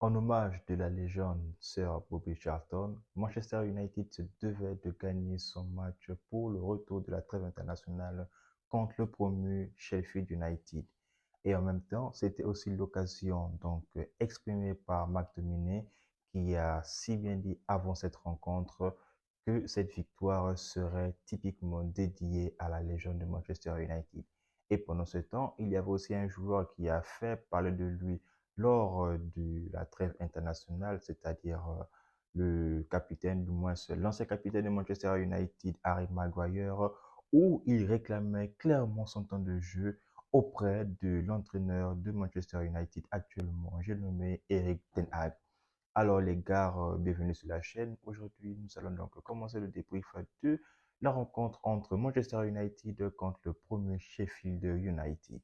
En hommage de la légende Sir Bobby Charlton, Manchester United se devait de gagner son match pour le retour de la trêve internationale contre le promu Sheffield United. Et en même temps, c'était aussi l'occasion exprimée par McTominay qui a si bien dit avant cette rencontre que cette victoire serait typiquement dédiée à la légende de Manchester United. Et pendant ce temps, il y avait aussi un joueur qui a fait parler de lui lors de la trêve internationale, c'est-à-dire le capitaine, du moins l'ancien capitaine de Manchester United, Harry Maguire, où il réclamait clairement son temps de jeu auprès de l'entraîneur de Manchester United actuellement, j'ai nommé Eric Ten Hag. Alors les gars, bienvenue sur la chaîne. Aujourd'hui, nous allons donc commencer le débrief de la rencontre entre Manchester United contre le premier Sheffield United.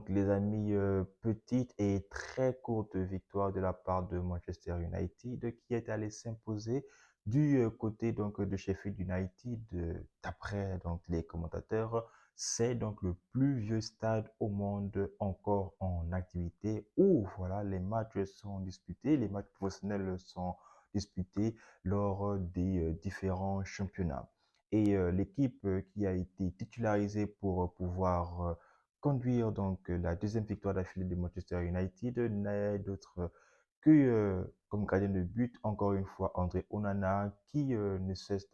Les amis, petite et très courte victoire de la part de Manchester United qui est allé s'imposer du côté de Sheffield United. D'après les commentateurs, c'est donc le plus vieux stade au monde encore en activité où voilà les matchs sont disputés, les matchs professionnels sont disputés lors des différents championnats. Et l'équipe qui a été titularisée pour pouvoir conduire la deuxième victoire d'affilée de Manchester United n'est d'autre que comme gardien de but, encore une fois, André Onana, qui ne cesse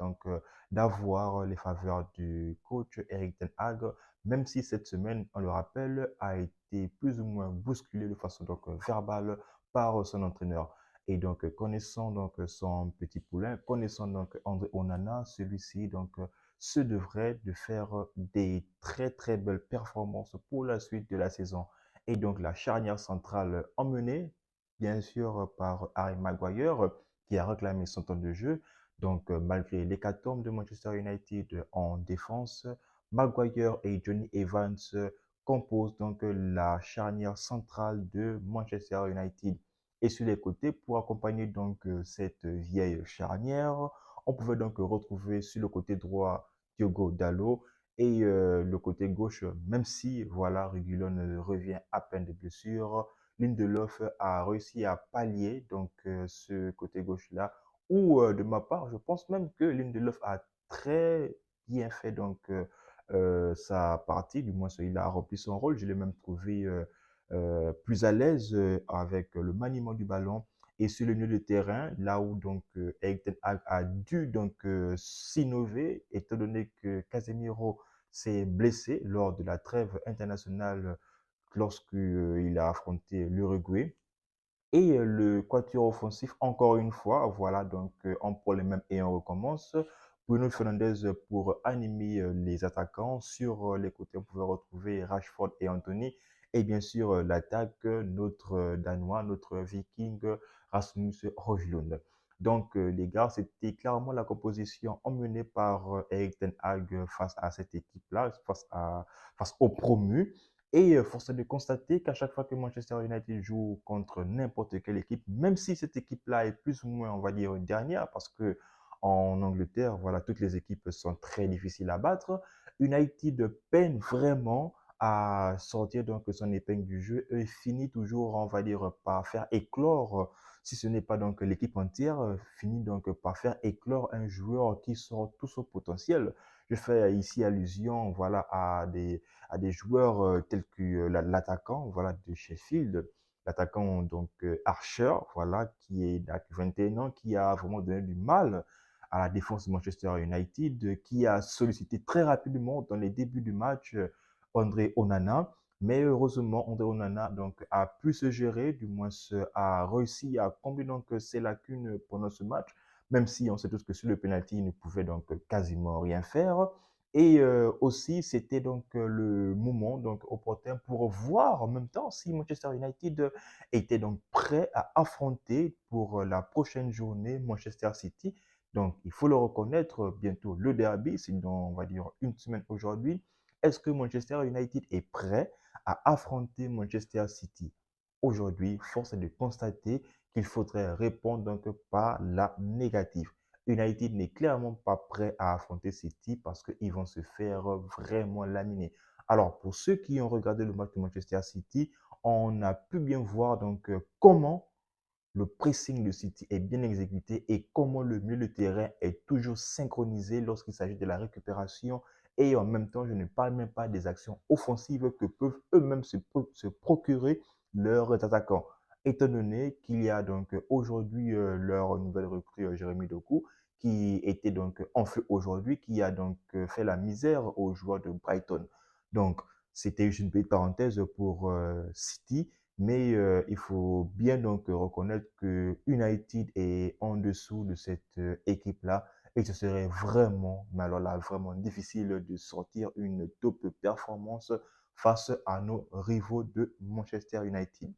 d'avoir les faveurs du coach Eric Ten Hag, même si cette semaine, on le rappelle, a été plus ou moins bousculé de façon verbale par son entraîneur. Et connaissant son petit poulain, connaissant André Onana, celui-ci se devrait de faire des très très belles performances pour la suite de la saison. Et donc la charnière centrale emmenée, bien sûr, par Harry Maguire, qui a réclamé son temps de jeu. Malgré l'hécatombe de Manchester United en défense, Maguire et Johnny Evans composent la charnière centrale de Manchester United. Et sur les côtés, pour accompagner cette vieille charnière, on pouvait donc retrouver sur le côté droit Diogo Dalot et le côté gauche, même si voilà, Reguilon revient à peine de blessure, Lindelof a réussi à pallier ce côté gauche-là, ou de ma part, je pense même que Lindelof a très bien fait sa partie, du moins il a rempli son rôle, je l'ai même trouvé plus à l'aise avec le maniement du ballon et sur le milieu de terrain, là où Eric Ten Hag a dû s'innover, étant donné que Casemiro s'est blessé lors de la trêve internationale lorsqu'il a affronté l'Uruguay. Et le quatuor offensif, encore une fois, voilà, on prend les mêmes et on recommence. Bruno Fernandes pour animer les attaquants. Sur les côtés, on pouvait retrouver Rashford et Anthony. Et bien sûr, l'attaque, notre Danois, notre Viking, Rasmus Højlund. Les gars, c'était clairement la composition emmenée par Erik Ten Hag face à cette équipe-là, face au promu. Et force est de constater qu'à chaque fois que Manchester United joue contre n'importe quelle équipe, même si cette équipe-là est plus ou moins, on va dire, une dernière, parce que en Angleterre, voilà, toutes les équipes sont très difficiles à battre, United peine vraiment à sortir son épingle du jeu et finit toujours, on va dire, par faire éclore, si ce n'est pas l'équipe entière, finit par faire éclore un joueur qui sort tout son potentiel. Je fais ici allusion, voilà, à des joueurs tels que l'attaquant voilà, de Sheffield, l'attaquant Archer, voilà, qui a 21 ans, qui a vraiment donné du mal à la défense de Manchester United, qui a sollicité très rapidement dans les débuts du match André Onana. Mais heureusement, André Onana a pu se gérer, du moins a réussi à combler ses lacunes pendant ce match, même si on sait tous que sur le penalty, il ne pouvait quasiment rien faire. Et aussi, c'était le moment opportun pour voir en même temps si Manchester United était prêt à affronter pour la prochaine journée Manchester City. Donc, il faut le reconnaître, bientôt le derby, c'est dans, on va dire, une semaine aujourd'hui. Est-ce que Manchester United est prêt à affronter Manchester City? Aujourd'hui, force est de constater qu'il faudrait répondre par la négative. United n'est clairement pas prêt à affronter City parce qu'ils vont se faire vraiment laminer. Alors, pour ceux qui ont regardé le match de Manchester City, on a pu bien voir donc comment le pressing de City est bien exécuté et comment le milieu de terrain est toujours synchronisé lorsqu'il s'agit de la récupération. Et en même temps, je ne parle même pas des actions offensives que peuvent eux-mêmes se procurer leurs attaquants. Étant donné qu'il y a donc aujourd'hui leur nouvelle recrue, Jérémy Doku, qui était donc en feu aujourd'hui, qui a donc fait la misère aux joueurs de Brighton. Donc, c'était juste une petite parenthèse pour City, mais il faut bien donc reconnaître que United est en dessous de cette équipe-là et ce serait vraiment, mais alors là, vraiment difficile de sortir une top performance face à nos rivaux de Manchester United.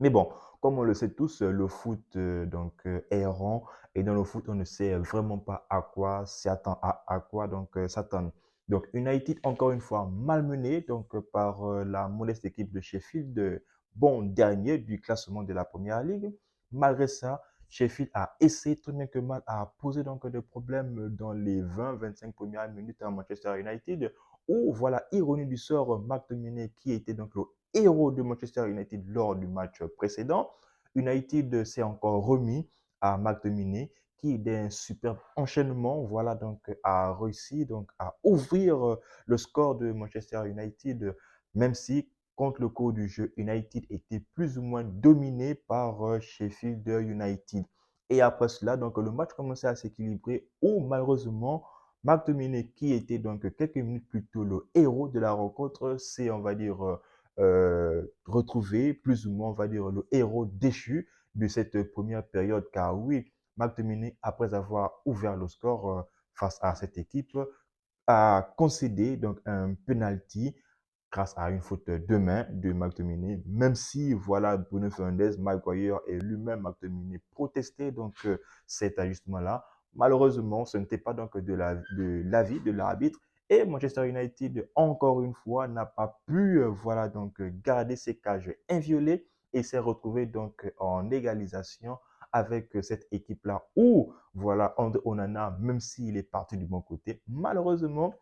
Mais bon, comme on le sait tous, le foot est rond et dans le foot, on ne sait vraiment pas à quoi s'attendre, à quoi donc s'attendre. Donc United, encore une fois, malmené donc par la modeste équipe de Sheffield, bon dernier du classement de la Première Ligue. Malgré ça, Sheffield a essayé tout bien que mal à poser donc des problèmes dans les 20-25 premières minutes à Manchester United. Où voilà, ironie du sort, McTominay qui était donc le héros de Manchester United lors du match précédent. United s'est encore remis à McTominay qui, d'un superbe enchaînement, voilà, donc, a réussi donc, à ouvrir le score de Manchester United, même si, contre le cours du jeu, United était plus ou moins dominé par Sheffield United. Et après cela, donc, le match commençait à s'équilibrer où, malheureusement, McTominay, qui était donc quelques minutes plus tôt le héros de la rencontre, s'est, on va dire, retrouvé plus ou moins, on va dire, le héros déchu de cette première période. Car oui, McTominay, après avoir ouvert le score face à cette équipe, a concédé donc un penalty grâce à une faute de main de McTominay, même si voilà Bruno Fernandes, Maguire et lui-même McTominay protestaient donc cet ajustement-là. Malheureusement, ce n'était pas donc de l'avis de l'arbitre et Manchester United encore une fois n'a pas pu voilà donc garder ses cages inviolées et s'est retrouvé donc en égalisation avec cette équipe-là où voilà Onana, même s'il est parti du bon côté, malheureusement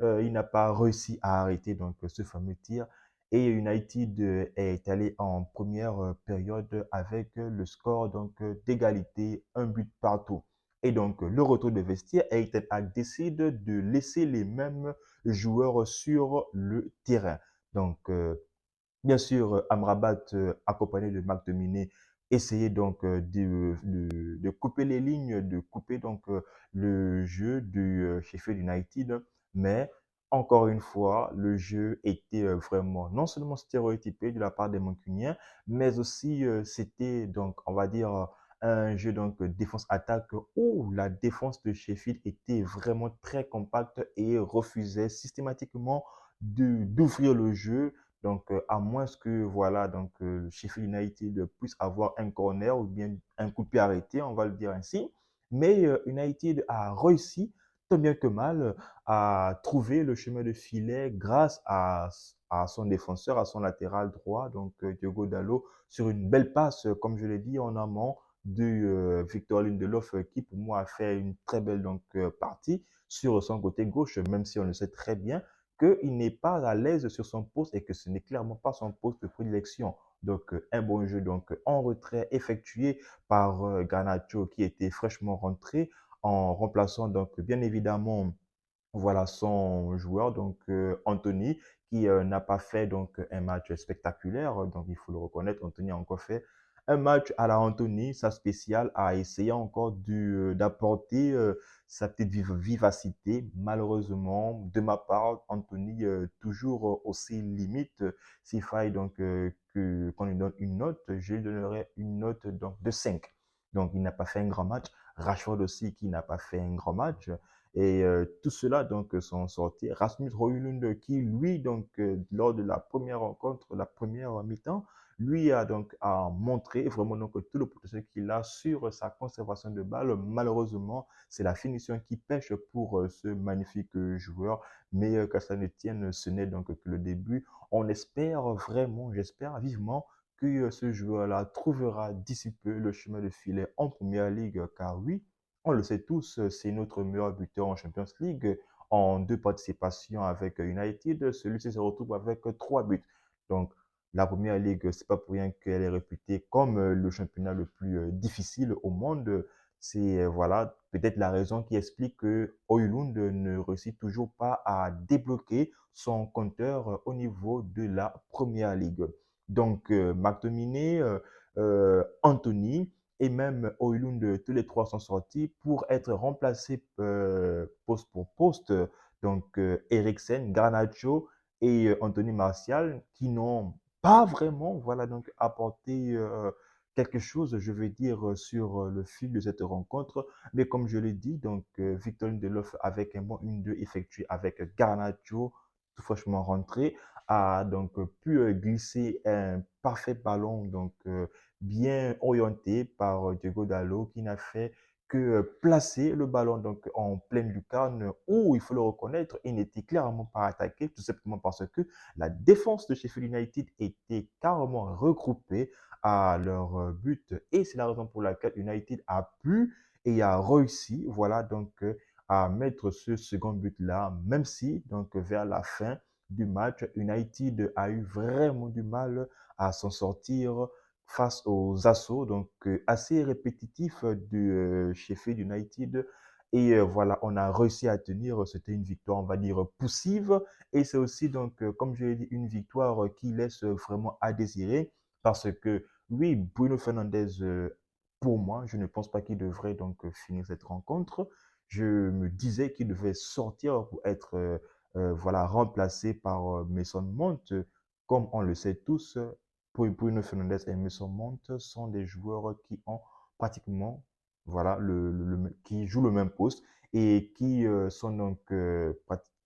il n'a pas réussi à arrêter donc ce fameux tir et United est allé en première période avec le score donc d'égalité, un but partout. Et donc le retour de vestiaire, Ten Hag décide de laisser les mêmes joueurs sur le terrain. Donc bien sûr, Amrabat, accompagné de McTominay, essayait donc de couper les lignes, de couper donc le jeu du Sheffield United. Mais encore une fois, le jeu était vraiment non seulement stéréotypé de la part des Mancuniens, mais aussi c'était donc, on va dire, un jeu donc défense-attaque où la défense de Sheffield était vraiment très compacte et refusait systématiquement d'ouvrir le jeu donc, à moins que voilà, donc, Sheffield United puisse avoir un corner ou bien un coup de pied arrêté, on va le dire ainsi. Mais United a réussi, tant bien que mal, à trouver le chemin de filet grâce à son défenseur, à son latéral droit, donc Diogo Dalot, sur une belle passe, comme je l'ai dit, en amont de Victor Lindelof, qui pour moi a fait une très belle donc, partie sur son côté gauche, même si on le sait très bien qu'il n'est pas à l'aise sur son poste et que ce n'est clairement pas son poste de prédilection. Donc, un bon jeu donc, en retrait effectué par Garnacho qui était fraîchement rentré en remplaçant donc bien évidemment voilà son joueur, donc Anthony, qui n'a pas fait donc un match spectaculaire. Donc il faut le reconnaître, Anthony a encore fait un match à la Anthony, sa spéciale, a essayé encore d'apporter sa petite vivacité. Malheureusement, de ma part, Anthony toujours aussi limite. S'il faille donc qu'on lui donne une note, je lui donnerai une note donc, de 5. Donc il n'a pas fait un grand match. Rashford aussi qui n'a pas fait un grand match. Et tout cela donc sont sortis. Rasmus Højlund qui lui donc lors de la première rencontre, la première mi-temps, lui a donc a montré vraiment donc tout le potentiel qu'il a sur sa conservation de balle. Malheureusement, c'est la finition qui pêche pour ce magnifique joueur. Mais qu'à ça ne tienne, ce n'est donc que le début. On espère vraiment, j'espère vivement que ce joueur-là trouvera d'ici peu le chemin de filet en première ligue, car oui, on le sait tous, c'est notre meilleur buteur en Champions League en deux participations avec United. Celui-ci se retrouve avec trois buts. Donc, la Première Ligue, c'est pas pour rien qu'elle est réputée comme le championnat le plus difficile au monde. C'est voilà, peut-être la raison qui explique que Højlund ne réussit toujours pas à débloquer son compteur au niveau de la Première Ligue. Donc, McTominay, Anthony et même Højlund, tous les trois sont sortis pour être remplacés poste pour poste. Donc, Eriksen, Garnacho et Anthony Martial qui n'ont pas vraiment voilà, donc, apporté quelque chose, je veux dire, sur le fil de cette rencontre. Mais comme je l'ai dit, donc, Victor Lindelof avec un bon 1-2 effectué avec Garnacho, tout fraîchement rentré, a donc pu glisser un parfait ballon, donc bien orienté par Diego Dallo, qui n'a fait que placer le ballon donc en pleine lucarne où, il faut le reconnaître, il n'était clairement pas attaqué, tout simplement parce que la défense de Sheffield United était carrément regroupée à leur but. Et c'est la raison pour laquelle United a pu et a réussi, voilà, donc à mettre ce second but-là, même si, donc, vers la fin du match, United a eu vraiment du mal à s'en sortir face aux assauts donc assez répétitifs de Sheffield United. Et voilà, on a réussi à tenir. C'était une victoire, on va dire, poussive. Et c'est aussi, donc, comme je l'ai dit, une victoire qui laisse vraiment à désirer. Parce que, oui, Bruno Fernandes, pour moi, je ne pense pas qu'il devrait donc finir cette rencontre. Je me disais qu'il devait sortir pour être voilà, remplacé par Mason Mount. Comme on le sait tous, Bruno Fernandes et Mason Mount sont des joueurs qui ont pratiquement, voilà, qui jouent le même poste et qui sont donc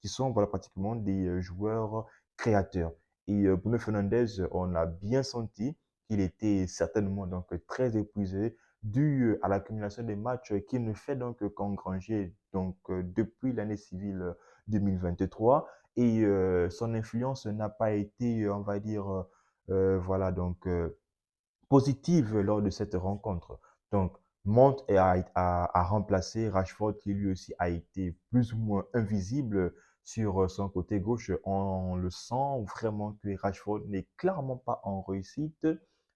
qui sont voilà, pratiquement des joueurs créateurs. Et Bruno Fernandes, on a bien senti qu'il était certainement donc très épuisé dû à l'accumulation des matchs qu'il ne fait donc qu'engranger donc depuis l'année civile 2023 et son influence n'a pas été, on va dire, voilà, donc positive lors de cette rencontre. Donc, Mount a remplacé Rashford qui lui aussi a été plus ou moins invisible sur son côté gauche. On le sent vraiment que Rashford n'est clairement pas en réussite,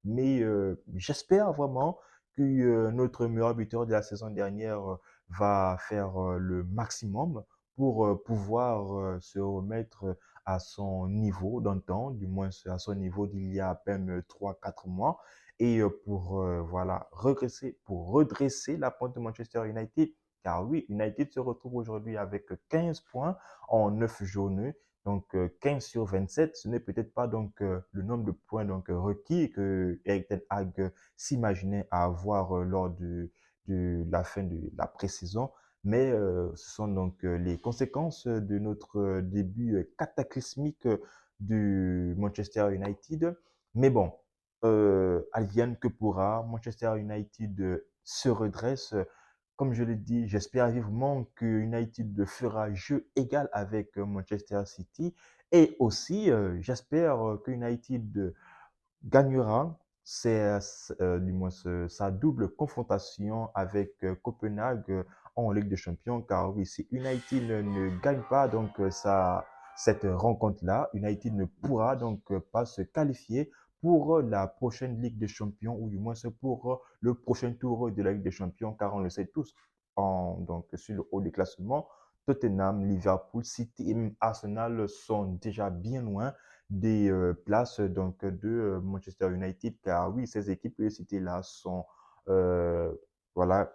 mais j'espère vraiment que notre meilleur buteur de la saison dernière va faire le maximum pour pouvoir se remettre à son niveau d'antan, du moins à son niveau d'il y a à peine 3 4 mois et pour voilà, pour redresser la pente de Manchester United. Car oui, United se retrouve aujourd'hui avec 15 points en 9 journées. Donc 15 sur 27, ce n'est peut-être pas donc le nombre de points donc requis que Erik Ten Hag s'imaginait avoir lors de la fin de la pré-saison, mais ce sont donc les conséquences de notre début cataclysmique du Manchester United. Mais bon, advienne que pourra. Manchester United se redresse. Comme je l'ai dit, j'espère vivement que United fera jeu égal avec Manchester City. Et aussi, j'espère que United gagnera du moins sa double confrontation avec Copenhague en Ligue des Champions. Car oui, si United ne gagne pas donc cette rencontre-là, United ne pourra donc pas se qualifier pour la prochaine Ligue des Champions ou du moins c'est pour le prochain tour de la Ligue des Champions car on le sait tous donc sur le haut des classements, Tottenham, Liverpool, City et même Arsenal sont déjà bien loin des places donc de Manchester United car oui ces équipes citées là sont euh, voilà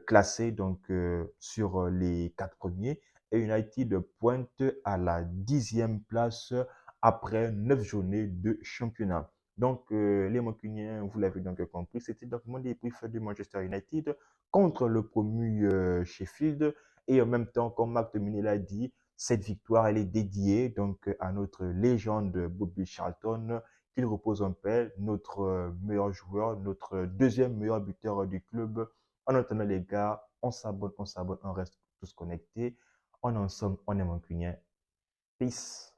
classées donc sur les 4 premiers et United pointe à la 10e place après 9 journées de championnat. Donc les Mancuniens, vous l'avez donc compris, c'était donc mon débrief de Manchester United contre le promu Sheffield et en même temps comme Marc Dominé l'a dit, cette victoire, elle est dédiée donc à notre légende Bobby Charlton, qu'il repose en paix, notre meilleur joueur, notre deuxième meilleur buteur du club. En attendant les gars, on s'abonne, on reste tous connectés. On est ensemble, on est mancunien. Peace.